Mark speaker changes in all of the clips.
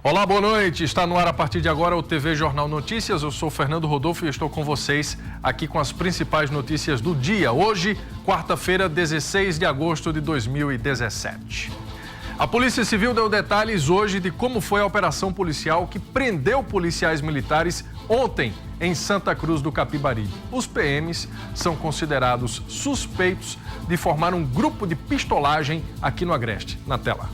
Speaker 1: Olá, boa noite. Está no ar a partir de agora o TV Jornal Notícias. Eu sou Fernando Rodolfo e estou com vocês aqui com as principais notícias do dia. Hoje, quarta-feira, 16 de agosto de 2017. A Polícia Civil deu detalhes hoje de como foi a operação policial que prendeu policiais militares ontem em Santa Cruz do Capibaribe. Os PMs são considerados suspeitos de formar um grupo de pistolagem aqui no Agreste. Na tela.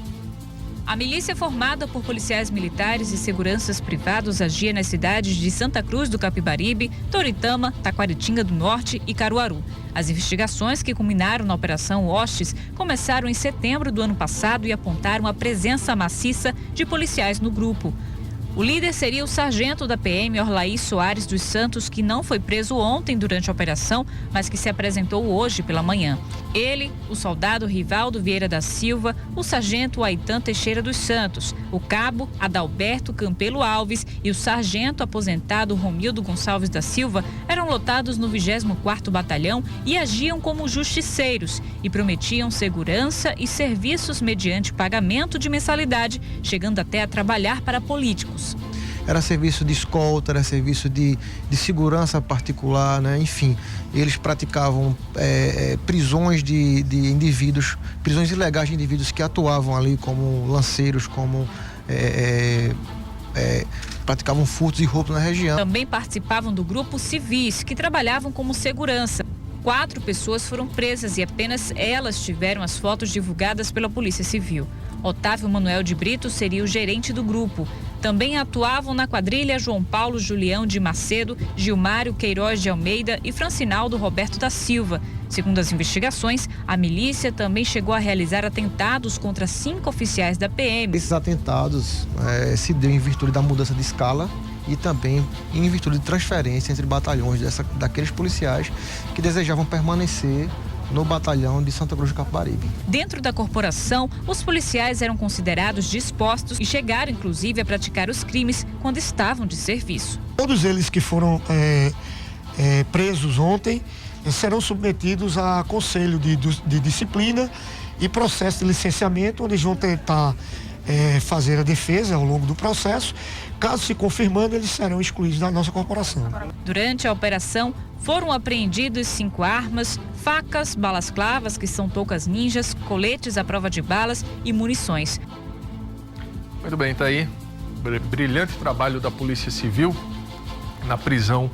Speaker 2: A milícia formada por policiais militares e seguranças privados agia nas cidades de Santa Cruz do Capibaribe, Toritama, Taquaritinga do Norte e Caruaru. As investigações que culminaram na Operação Hostes começaram em setembro do ano passado e apontaram a presença maciça de policiais no grupo. O líder seria o sargento da PM, Orlaí Soares dos Santos, que não foi preso ontem durante a operação, mas que se apresentou hoje pela manhã. Ele, o soldado Rivaldo Vieira da Silva, o sargento Aitan Teixeira dos Santos, o cabo Adalberto Campelo Alves e o sargento aposentado Romildo Gonçalves da Silva eram lotados no 24º Batalhão e agiam como justiceiros e prometiam segurança e serviços mediante pagamento de mensalidade, chegando até a trabalhar para políticos.
Speaker 3: Era serviço de escolta, era serviço de segurança particular, né? Enfim, eles praticavam prisões de indivíduos, prisões ilegais de indivíduos que atuavam ali como lanceiros, como praticavam furtos e roubos na região.
Speaker 2: Também participavam do grupo civis, que trabalhavam como segurança. 4 pessoas foram presas e apenas elas tiveram as fotos divulgadas pela Polícia Civil. Otávio Manuel de Brito seria o gerente do grupo. Também atuavam na quadrilha João Paulo Julião de Macedo, Gilmário Queiroz de Almeida e Francinaldo Roberto da Silva. Segundo as investigações, a milícia também chegou a realizar atentados contra 5 oficiais da PM.
Speaker 3: Esses atentados se deu em virtude da mudança de escala e também em virtude de transferência entre batalhões daqueles policiais que desejavam permanecer no batalhão de Santa Cruz do Capibaribe.
Speaker 2: Dentro da corporação, os policiais eram considerados dispostos e chegaram, inclusive, a praticar os crimes quando estavam de serviço.
Speaker 4: Todos eles que foram presos ontem serão submetidos a conselho de disciplina e processo de licenciamento, onde eles vão tentar fazer a defesa ao longo do processo. Caso se confirmando, eles serão excluídos da nossa corporação.
Speaker 2: Durante a operação, foram apreendidos 5 armas, facas, balas clavas, que são toucas ninjas, coletes à prova de balas e munições.
Speaker 1: Muito bem, tá aí. Brilhante trabalho da Polícia Civil na prisão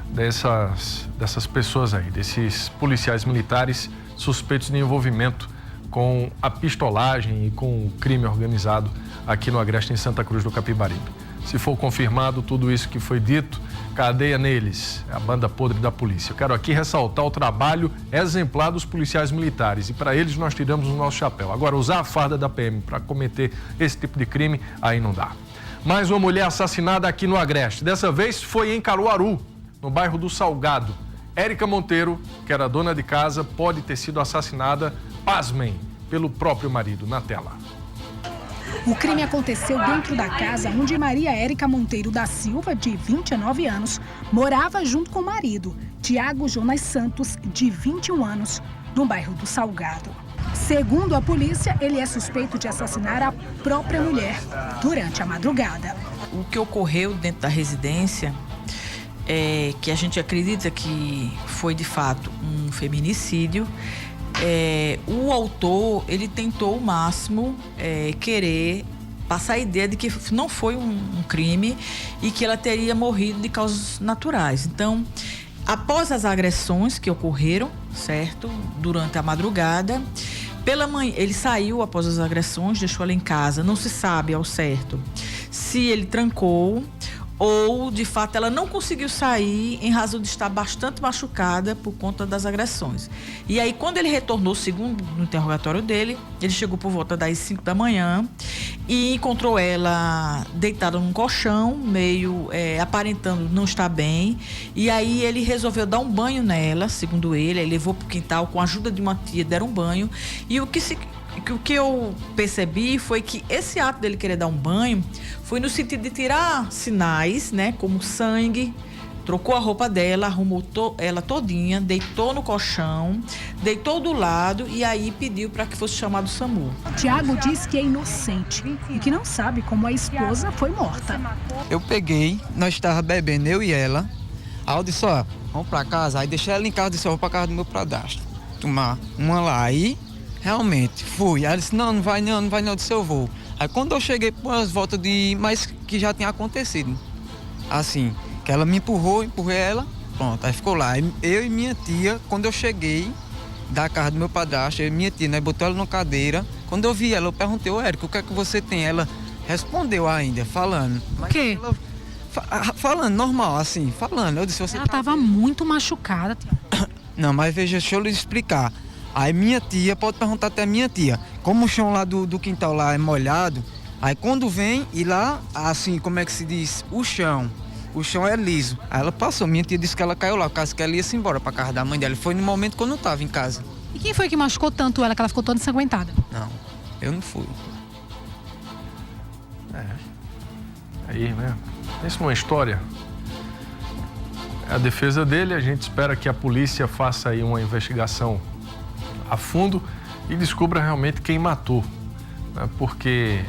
Speaker 1: dessas pessoas aí, desses policiais militares suspeitos de envolvimento com a pistolagem e com o crime organizado aqui no Agreste, em Santa Cruz do Capibaribe. Se for confirmado tudo isso que foi dito, cadeia neles, a banda podre da polícia. Eu quero aqui ressaltar o trabalho exemplar dos policiais militares e para eles nós tiramos o nosso chapéu. Agora, usar a farda da PM para cometer esse tipo de crime, aí não dá. Mais uma mulher assassinada aqui no Agreste. Dessa vez foi em Caruaru, no bairro do Salgado. Érica Monteiro, que era dona de casa, pode ter sido assassinada, pasmem, pelo próprio marido. Na tela.
Speaker 5: O crime aconteceu dentro da casa onde Maria Érica Monteiro da Silva, de 29 anos, morava junto com o marido, Tiago Jonas Santos, de 21 anos, no bairro do Salgado. Segundo a polícia, ele é suspeito de assassinar a própria mulher durante a madrugada.
Speaker 6: O que ocorreu dentro da residência é que a gente acredita que foi de fato um feminicídio. O autor, ele tentou ao máximo querer passar a ideia de que não foi um crime e que ela teria morrido de causas naturais. Então, após as agressões que ocorreram, certo, durante a madrugada, pela manhã, ele saiu após as agressões, deixou ela em casa. Não se sabe ao certo se ele trancou ou, de fato, ela não conseguiu sair em razão de estar bastante machucada por conta das agressões. E aí, quando ele retornou, segundo no interrogatório dele, ele chegou por volta das 5 da manhã e encontrou ela deitada num colchão, meio aparentando não estar bem. E aí, ele resolveu dar um banho nela, segundo ele, levou para o quintal com a ajuda de uma tia, deram um banho. E o que eu percebi foi que esse ato dele querer dar um banho foi no sentido de tirar sinais, né, como sangue, trocou a roupa dela, arrumou ela todinha, deitou no colchão, deitou do lado e aí pediu para que fosse chamado o SAMU.
Speaker 5: Tiago diz que é inocente e que não sabe como a esposa foi morta.
Speaker 7: Eu peguei, nós estávamos bebendo, eu e ela. Aí eu disse, ó, vamos pra casa. Aí deixei ela em casa, disse, ó, vou pra casa do meu padrasto tomar uma lá. Aí, realmente, fui. Aí ela disse, não vai não, eu disse, eu vou. Aí quando eu cheguei por as voltas mas que já tinha acontecido. Assim, que ela me empurrei ela, pronto, aí ficou lá. Eu e minha tia, quando eu cheguei da casa do meu padrasto, eu e minha tia, né, botou ela numa cadeira. Quando eu vi ela, eu perguntei, ô Érico, o que é que você tem? Ela respondeu ainda, falando.
Speaker 8: O quê?
Speaker 7: Falando, normal, assim, falando. Eu disse, você
Speaker 8: ela estava muito machucada, tia.
Speaker 7: Não, mas veja, deixa eu lhe explicar. Aí minha tia, pode perguntar até a minha tia, como o chão lá do quintal lá é molhado, aí quando vem e lá, assim, como é que se diz, o chão é liso. Aí ela passou, minha tia disse que ela caiu lá, caso que ela ia se embora pra casa da mãe dela. Foi no momento quando eu estava em casa.
Speaker 8: E quem foi que machucou tanto ela que ela ficou toda ensanguentada?
Speaker 7: Não, eu não fui.
Speaker 1: Aí, né? Pensa numa história. A defesa dele, a gente espera que a polícia faça aí uma investigação a fundo e descubra realmente quem matou, né? Porque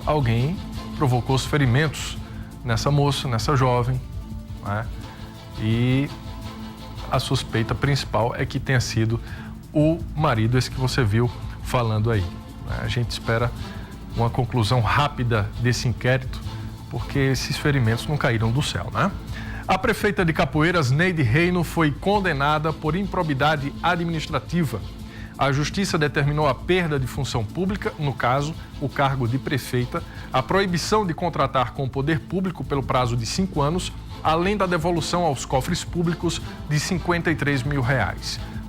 Speaker 1: alguém provocou os ferimentos nessa moça, nessa jovem, né? E a suspeita principal é que tenha sido o marido, esse que você viu falando aí, né? A gente espera uma conclusão rápida desse inquérito, porque esses ferimentos não caíram do céu, né? A prefeita de Capoeiras, Neide Reino, foi condenada por improbidade administrativa. A Justiça determinou a perda de função pública, no caso, o cargo de prefeita, a proibição de contratar com o poder público pelo prazo de 5 anos, além da devolução aos cofres públicos de R$53 mil.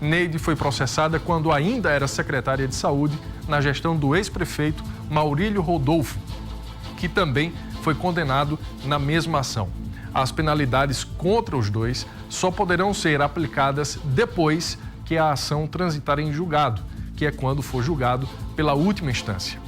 Speaker 1: Neide foi processada quando ainda era secretária de saúde na gestão do ex-prefeito Maurílio Rodolfo, que também foi condenado na mesma ação. As penalidades contra os dois só poderão ser aplicadas depois que a ação transitar em julgado, que é quando for julgado pela última instância.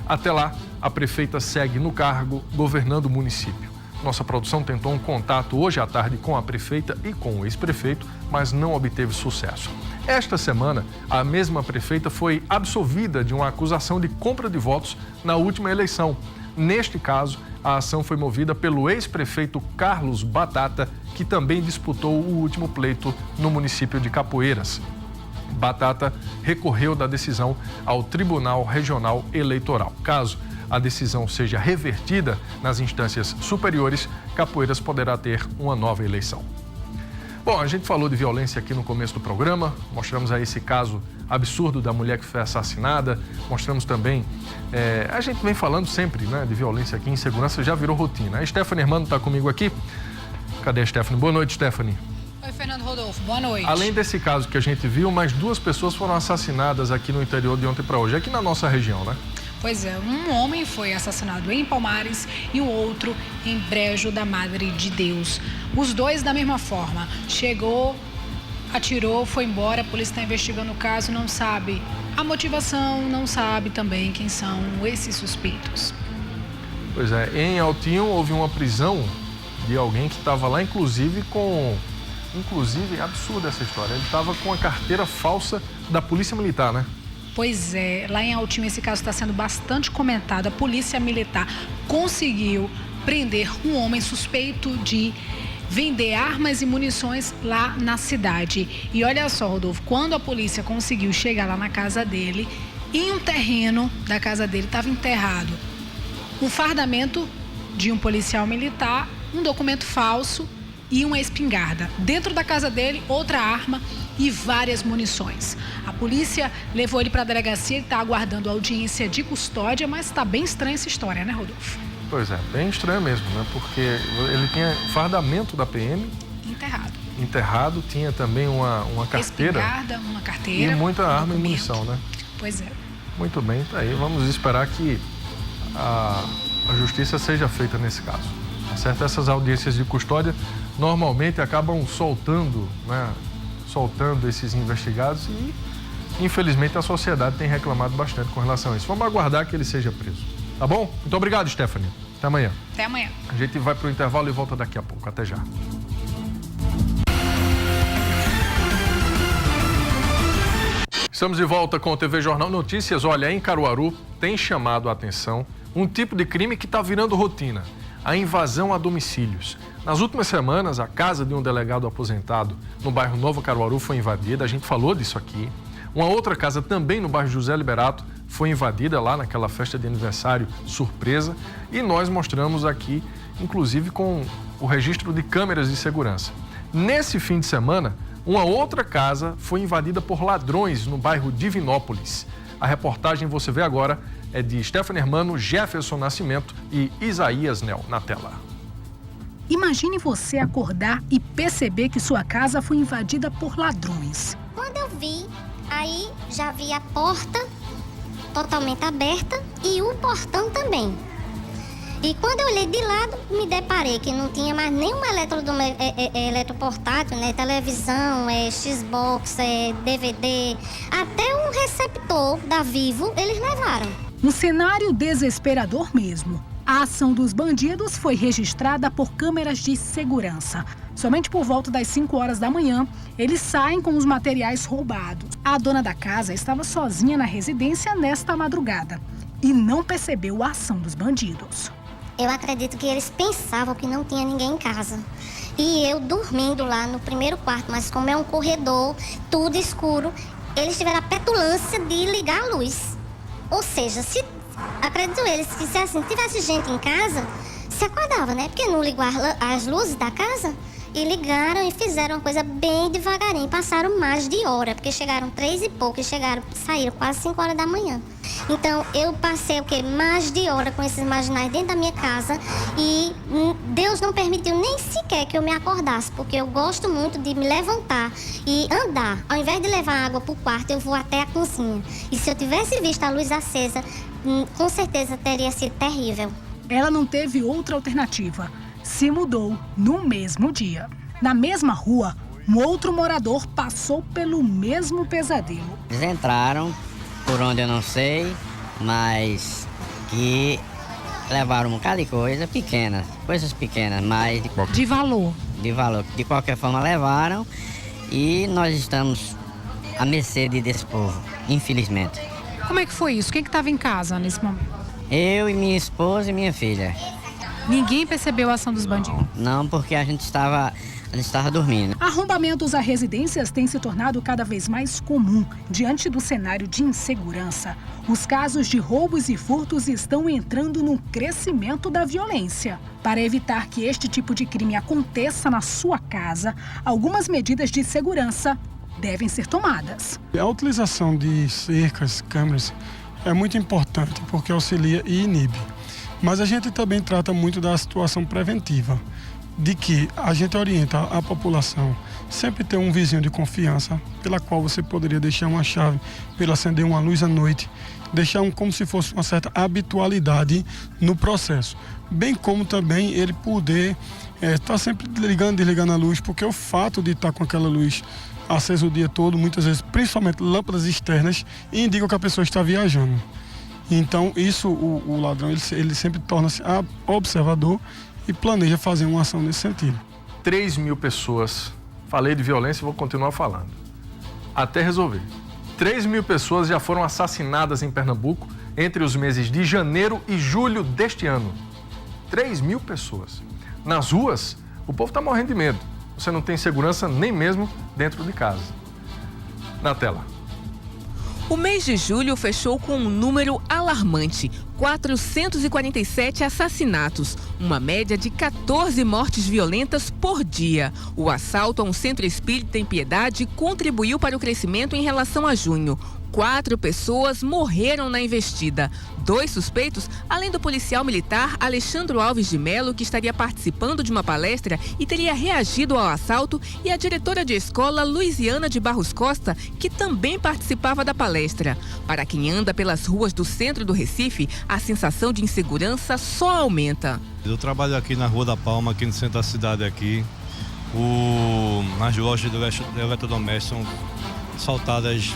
Speaker 1: Até lá, a prefeita segue no cargo, governando o município. Nossa produção tentou um contato hoje à tarde com a prefeita e com o ex-prefeito, mas não obteve sucesso. Esta semana, a mesma prefeita foi absolvida de uma acusação de compra de votos na última eleição. Neste caso, a ação foi movida pelo ex-prefeito Carlos Batata, que também disputou o último pleito no município de Capoeiras. Batata recorreu da decisão ao Tribunal Regional Eleitoral. Caso a decisão seja revertida nas instâncias superiores, Capoeiras poderá ter uma nova eleição. Bom, a gente falou de violência aqui no começo do programa, mostramos aí esse caso absurdo da mulher que foi assassinada, mostramos também, a gente vem falando sempre, né, de violência aqui, insegurança já virou rotina. A Stephanie Hermano está comigo aqui. Cadê a Stephanie? Boa noite, Stephanie.
Speaker 9: Oi, Fernando Rodolfo, boa noite.
Speaker 1: Além desse caso que a gente viu, mais 2 pessoas foram assassinadas aqui no interior de ontem para hoje, aqui na nossa região, né?
Speaker 9: Pois é, um homem foi assassinado em Palmares e o outro em Brejo da Madre de Deus. Os dois da mesma forma. Chegou, atirou, foi embora, a polícia está investigando o caso, não sabe a motivação, não sabe também quem são esses suspeitos.
Speaker 1: Pois é, em Altinho houve uma prisão de alguém que estava lá, inclusive, absurda essa história, ele estava com a carteira falsa da Polícia Militar, né?
Speaker 9: Pois é, lá em Altinho esse caso está sendo bastante comentado. A Polícia Militar conseguiu prender um homem suspeito de vender armas e munições lá na cidade. E olha só, Rodolfo, quando a polícia conseguiu chegar lá na casa dele, em um terreno da casa dele estava enterrado um fardamento de um policial militar, um documento falso e uma espingarda. Dentro da casa dele, outra arma e várias munições. A polícia levou ele para a delegacia e está aguardando audiência de custódia, mas está bem estranha essa história, né, Rodolfo?
Speaker 1: Pois é, bem estranho mesmo, né? Porque ele tinha fardamento da PM. Enterrado, tinha também uma carteira.
Speaker 9: Espingarda, uma carteira.
Speaker 1: E muita arma
Speaker 9: documento.
Speaker 1: e munição, né?
Speaker 9: Pois é.
Speaker 1: Muito bem, tá aí. Vamos esperar que a justiça seja feita nesse caso. Tá certo? Essas audiências de custódia normalmente acabam soltando, né? Soltando esses investigados e, infelizmente, a sociedade tem reclamado bastante com relação a isso. Vamos aguardar que ele seja preso. Tá bom? Muito obrigado, Stephanie. Até amanhã.
Speaker 9: Até amanhã.
Speaker 1: A gente vai para o intervalo e volta daqui a pouco. Até já. Estamos de volta com o TV Jornal Notícias. Olha, em Caruaru tem chamado a atenção um tipo de crime que está virando rotina: a invasão a domicílios. Nas últimas semanas, a casa de um delegado aposentado no bairro Nova Caruaru foi invadida. A gente falou disso aqui. Uma outra casa também no bairro José Liberato foi invadida lá naquela festa de aniversário surpresa. E nós mostramos aqui, inclusive com o registro de câmeras de segurança. Nesse fim de semana, uma outra casa foi invadida por ladrões no bairro Divinópolis. A reportagem você vê agora é de Stephanie Hermano, Jefferson Nascimento e Isaías Nel na tela.
Speaker 5: Imagine você acordar e perceber que sua casa foi invadida por ladrões.
Speaker 10: Quando eu vi, aí já vi a porta totalmente aberta e o portão também. E quando eu olhei de lado, me deparei que não tinha mais nenhum eletroportátil, né? Televisão, Xbox, DVD, até um receptor da Vivo eles levaram.
Speaker 5: Um cenário desesperador mesmo. A ação dos bandidos foi registrada por câmeras de segurança. Somente por volta das 5 horas da manhã, eles saem com os materiais roubados. A dona da casa estava sozinha na residência nesta madrugada e não percebeu a ação dos bandidos.
Speaker 10: Eu acredito que eles pensavam que não tinha ninguém em casa. E eu dormindo lá no primeiro quarto, mas como é um corredor, tudo escuro, eles tiveram a petulância de ligar a luz. Ou seja, acredito eles que se assim, tivesse gente em casa, se acordava, né? Porque não ligou as luzes da casa e ligaram e fizeram uma coisa bem devagarinho. Passaram mais de hora, porque chegaram 3 e pouco e saíram quase 5 horas da manhã. Então, eu passei mais de hora com esses marginais dentro da minha casa e Deus não permitiu nem sequer que eu me acordasse, porque eu gosto muito de me levantar e andar. Ao invés de levar água para o quarto, eu vou até a cozinha. E se eu tivesse visto a luz acesa, com certeza teria sido terrível.
Speaker 5: Ela não teve outra alternativa. Se mudou no mesmo dia. Na mesma rua, um outro morador passou pelo mesmo pesadelo.
Speaker 11: Eles entraram por onde eu não sei, mas que levaram um bocado de coisas pequenas, mas
Speaker 8: de valor.
Speaker 11: De valor. De qualquer forma levaram e nós estamos à mercê desse povo, infelizmente.
Speaker 8: Como é que foi isso? Quem que estava em casa nesse momento?
Speaker 11: Eu e minha esposa e minha filha.
Speaker 8: Ninguém percebeu a ação dos bandidos?
Speaker 11: Não, porque a gente estava dormindo.
Speaker 5: Arrombamentos a residências têm se tornado cada vez mais comum diante do cenário de insegurança. Os casos de roubos e furtos estão entrando no crescimento da violência. Para evitar que este tipo de crime aconteça na sua casa, algumas medidas de segurança devem ser tomadas.
Speaker 12: A utilização de cercas, câmeras, é muito importante porque auxilia e inibe. Mas a gente também trata muito da situação preventiva, de que a gente orienta a população sempre ter um vizinho de confiança, pela qual você poderia deixar uma chave para ele acender uma luz à noite, deixar como se fosse uma certa habitualidade no processo. Bem como também ele poder estar sempre ligando e desligando a luz, porque o fato de estar com aquela luz acesa o dia todo, muitas vezes, principalmente lâmpadas externas, indicam que a pessoa está viajando. Então, isso, o ladrão, ele sempre torna-se observador e planeja fazer uma ação nesse sentido.
Speaker 1: 3.000 pessoas, falei de violência e vou continuar falando, até resolver. 3.000 pessoas já foram assassinadas em Pernambuco entre os meses de janeiro e julho deste ano. 3.000 pessoas. Nas ruas, o povo está morrendo de medo. Você não tem segurança nem mesmo dentro de casa. Na tela.
Speaker 13: O mês de julho fechou com um número alarmante: 447 assassinatos, uma média de 14 mortes violentas por dia. O assalto a um centro espírita em Piedade contribuiu para o crescimento em relação a junho. 4 pessoas morreram na investida. 2 suspeitos, além do policial militar Alexandro Alves de Melo, que estaria participando de uma palestra e teria reagido ao assalto, e a diretora de escola Luiziana de Barros Costa, que também participava da palestra. Para quem anda pelas ruas do centro do Recife, a sensação de insegurança só aumenta.
Speaker 14: Eu trabalho aqui na Rua da Palma, aqui no centro da cidade aqui. As lojas de eletrodomésticos são assaltadas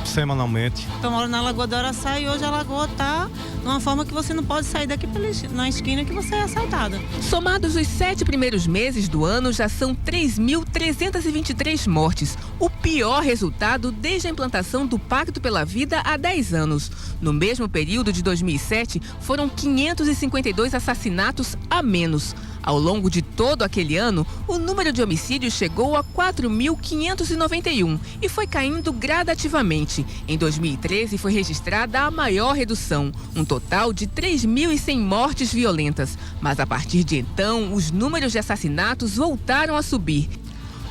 Speaker 14: semanalmente.
Speaker 15: Eu moro na Lagoa do Araçá e hoje a lagoa está de uma forma que você não pode sair daqui na esquina que você é assaltada.
Speaker 13: Somados os 7 primeiros meses do ano, já são 3.323 mortes, o pior resultado desde a implantação do Pacto pela Vida há 10 anos. No mesmo período de 2007, foram 552 assassinatos a menos. Ao longo de todo aquele ano, o número de homicídios chegou a 4.591 e foi caindo gradativamente. Em 2013, foi registrada a maior redução, um total de 3.100 mortes violentas. Mas a partir de então, os números de assassinatos voltaram a subir.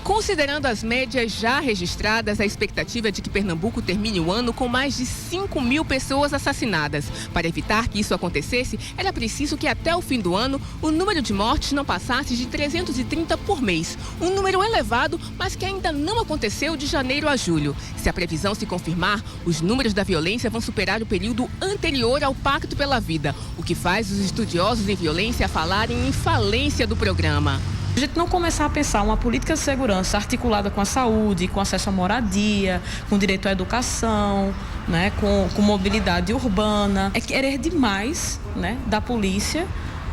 Speaker 13: Considerando as médias já registradas, a expectativa é de que Pernambuco termine o ano com mais de 5.000 pessoas assassinadas. Para evitar que isso acontecesse, era preciso que até o fim do ano o número de mortes não passasse de 330 por mês. Um número elevado, mas que ainda não aconteceu de janeiro a julho. Se a previsão se confirmar, os números da violência vão superar o período anterior ao Pacto pela Vida, o que faz os estudiosos em violência falarem em falência do programa.
Speaker 16: A gente não começar a pensar uma política de segurança articulada com a saúde, com acesso à moradia, com direito à educação, né, com mobilidade urbana, é querer demais, né, da polícia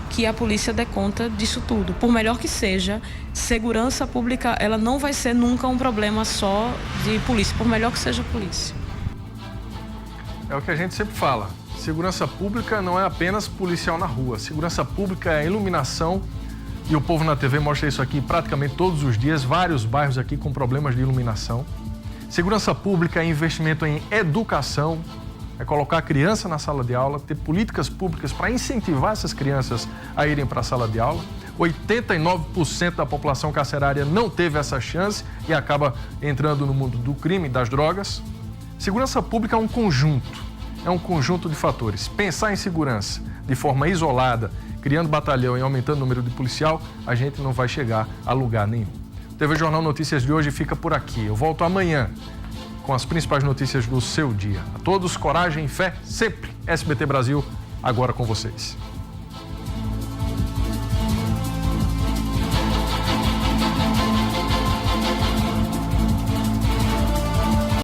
Speaker 16: que a polícia dê conta disso tudo. Por melhor que seja, segurança pública ela não vai ser nunca um problema só de polícia, por melhor que seja a polícia.
Speaker 1: É o que a gente sempre fala. Segurança pública não é apenas policial na rua. Segurança pública é a iluminação. E o Povo na TV mostra isso aqui praticamente todos os dias, vários bairros aqui com problemas de iluminação. Segurança pública é investimento em educação, é colocar a criança na sala de aula, ter políticas públicas para incentivar essas crianças a irem para a sala de aula. 89% da população carcerária não teve essa chance e acaba entrando no mundo do crime e das drogas. Segurança pública é um conjunto de fatores. Pensar em segurança de forma isolada, criando batalhão e aumentando o número de policial, a gente não vai chegar a lugar nenhum. O TV Jornal Notícias de hoje fica por aqui. Eu volto amanhã com as principais notícias do seu dia. A todos, coragem e fé, sempre. SBT Brasil, agora com vocês.